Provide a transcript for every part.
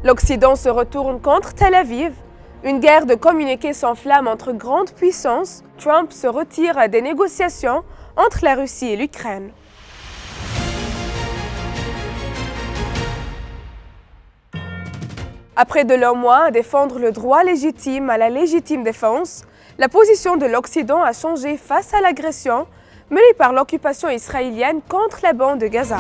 L'Occident se retourne contre Tel Aviv. Une guerre de communiqués s'enflamme entre grandes puissances. Trump se retire des négociations entre la Russie et l'Ukraine. Après de longs mois à défendre le droit légitime à la légitime défense, la position de l'Occident a changé face à l'agression menée par l'occupation israélienne contre la bande de Gaza.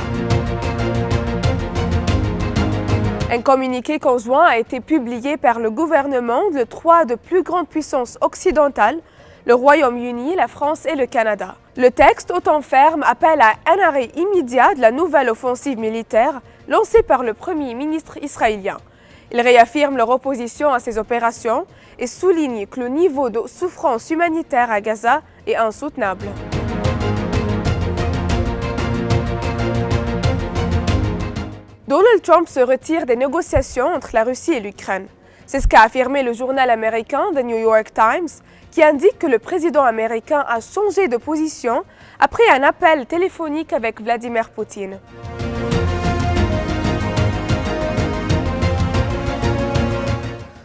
Un communiqué conjoint a été publié par le gouvernement de trois des plus grandes puissances occidentales, le Royaume-Uni, la France et le Canada. Le texte, au ton ferme, appelle à un arrêt immédiat de la nouvelle offensive militaire lancée par le Premier ministre israélien. Il réaffirme leur opposition à ces opérations et souligne que le niveau de souffrance humanitaire à Gaza est insoutenable. Donald Trump se retire des négociations entre la Russie et l'Ukraine. C'est ce qu'a affirmé le journal américain The New York Times, qui indique que le président américain a changé de position après un appel téléphonique avec Vladimir Poutine.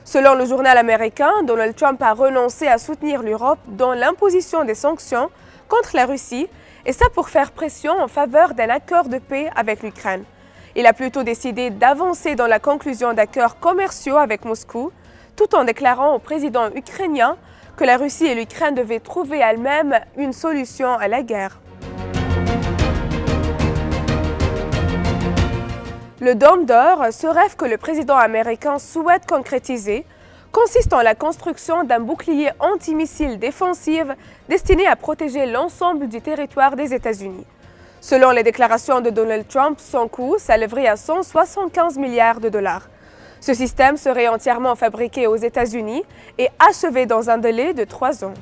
Selon le journal américain, Donald Trump a renoncé à soutenir l'Europe dans l'imposition des sanctions contre la Russie, et ça pour faire pression en faveur d'un accord de paix avec l'Ukraine. Il a plutôt décidé d'avancer dans la conclusion d'accords commerciaux avec Moscou, tout en déclarant au président ukrainien que la Russie et l'Ukraine devaient trouver elles-mêmes une solution à la guerre. Le Dôme d'or, ce rêve que le président américain souhaite concrétiser, consiste en la construction d'un bouclier antimissile défensif destiné à protéger l'ensemble du territoire des États-Unis. Selon les déclarations de Donald Trump, son coût s'élèverait à 175 milliards de dollars. Ce système serait entièrement fabriqué aux États-Unis et achevé dans un délai de 3 ans.